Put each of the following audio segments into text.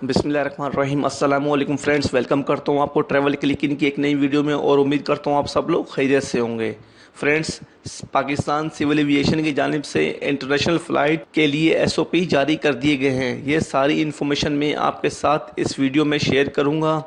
बिस्मिल्लाहिर्रहमानिर्रहीम। अस्सलामु अलैकुम फ्रेंड्स, वेलकम करता हूँ आपको ट्रैवल क्लिक की एक नई वीडियो में और उम्मीद करता हूँ आप सब लोग खैरियत से होंगे। फ्रेंड्स, पाकिस्तान सिविल एविएशन की जानिब से इंटरनेशनल फ़्लाइट के लिए एसओपी जारी कर दिए गए हैं। ये सारी इन्फॉर्मेशन मैं आपके साथ इस वीडियो में शेयर करूँगा।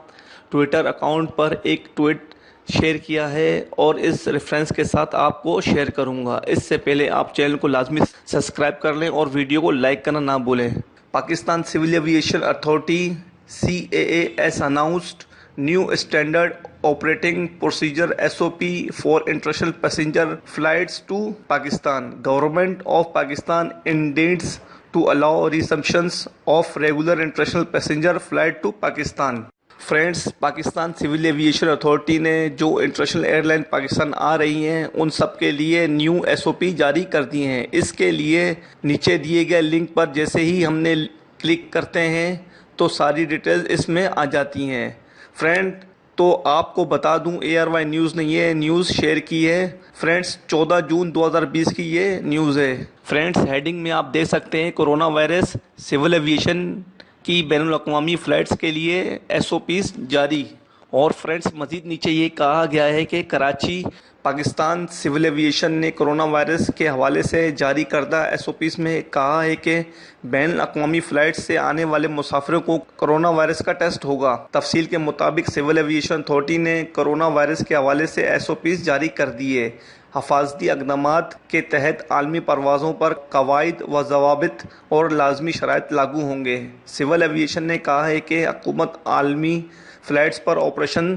ट्विटर अकाउंट पर एक ट्वीट शेयर किया है और इस रेफरेंस के साथ आपको शेयर करूंगा। इससे पहले आप चैनल को लाजमी सब्सक्राइब कर लें और वीडियो को लाइक करना ना भूलें। Pakistan civil aviation authority CAA has announced new standard operating procedure SOP for international passenger flights to Pakistan. Government of Pakistan intends to allow resumptions of regular international passenger flight to Pakistan. Friends, Pakistan civil aviation authority ने जो international airline Pakistan आ रही हैं उन सब के लिए new SOP जारी कर दिए हैं। इसके लिए नीचे दिए गए लिंक पर जैसे ही हमने क्लिक करते हैं तो सारी डिटेल्स इसमें आ जाती हैं। फ्रेंड, तो आपको बता दूं, ARY न्यूज़ ने ये न्यूज़ शेयर की है। फ्रेंड्स, 14 जून 2020 की ये न्यूज़ है। फ्रेंड्स, हेडिंग में आप देख सकते हैं कोरोना वायरस सिविल एविएशन की बैनुल अक़वामी फ़्लाइट्स के लिए SOPs जारी। और फ्रेंड्स, मज़ीद नीचे ये कहा गया है कि कराची पाकिस्तान सिविल एविएशन ने कोरोना वायरस के हवाले से जारी करदा SOPs में कहा है कि बैनुल अक़वामी फ़्लाइट से आने वाले मुसाफिरों को कोरोना वायरस का टेस्ट होगा। तफसील के मुताबिक सिविल एविएशन अथॉरिटी ने कोरोना वायरस के हवाले से SOPs जारी कर दिए। हफाजती इक़दामात के तहत आलमी परवाज़ों पर कवायद व ज़वाबित और लाजमी शराइत लागू होंगे। सिविल एविएशन ने कहा है कि हुकूमत आलमी फ़्लाइट्स पर ऑपरेशन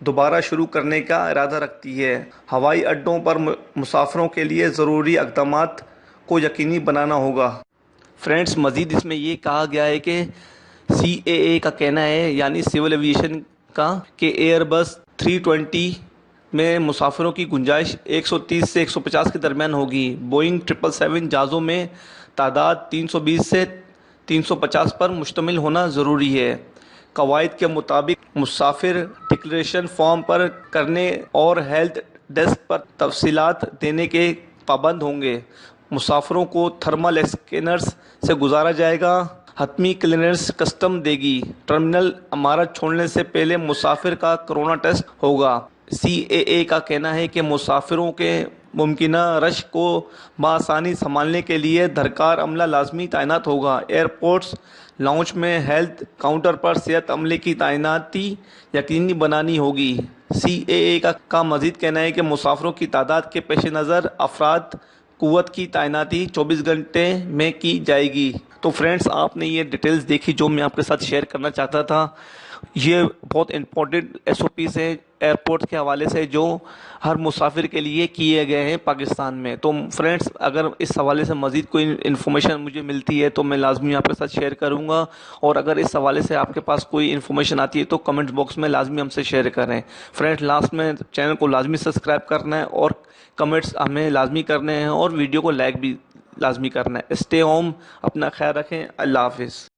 दोबारा शुरू करने का इरादा रखती है। हवाई अड्डों पर मुसाफिरों के लिए ज़रूरी इक़दामात को यकीनी बनाना होगा। फ्रेंड्स, मज़ीद इसमें ये कहा गया है कि CAA का कहना है, यानी सिविल एविएशन का, कि एयरबस 320 में मुसाफिरों की गुंजाइश 130 से 150 के दरमियान होगी। बोइंग 777 जहाज़ों में तादाद 320 से 350 पर मुश्तमिल होना ज़रूरी है। कवायद के मुताबिक मुसाफिर डिक्लेरेशन फॉर्म पर करने और हेल्थ डेस्क पर तफसीलात देने के पाबंद होंगे। मुसाफिरों को थर्मल स्कैनर्स से गुजारा जाएगा। हतमी क्लीयरेंस कस्टम देगी। टर्मिनल इमारत छोड़ने से पहले मुसाफिर का कोरोना टेस्ट होगा। CAA का कहना है कि मुसाफिरों के मुमकिना रश को बआसानी संभालने के लिए दरकार अमला लाजमी तैनात होगा। एयरपोर्ट्स लाउंज में हेल्थ काउंटर पर सेहत अमले की तैनाती यकीनी बनानी होगी। CAA का मज़ीद कहना है कि मुसाफिरों की तादाद के पेश नज़र अफराद कुव्वत की तैनाती 24 घंटे में की जाएगी। तो फ्रेंड्स, आपने ये डिटेल्स देखी जो मैं आपके साथ शेयर करना चाहता था। ये बहुत इंपॉर्टेंट SOPs हैं एयरपोर्ट के हवाले से जो हर मुसाफिर के लिए किए गए हैं पाकिस्तान में। तो फ्रेंड्स, अगर इस हवाले से मज़ीद कोई इन्फॉर्मेशन मुझे मिलती है तो मैं लाजमी आपके साथ शेयर करूंगा। और अगर इस हवाले से आपके पास कोई इन्फॉर्मेशन आती है तो कमेंट बॉक्स में लाजमी हमसे शेयर करें। फ्रेंड्स, लास्ट में चैनल को लाजमी सब्सक्राइब करना है और कमेंट्स हमें लाजमी करने हैं और वीडियो को लाइक भी लाजमी करना है। स्टे होम, अपना ख्याल रखें। अल्लाह हाफिज़।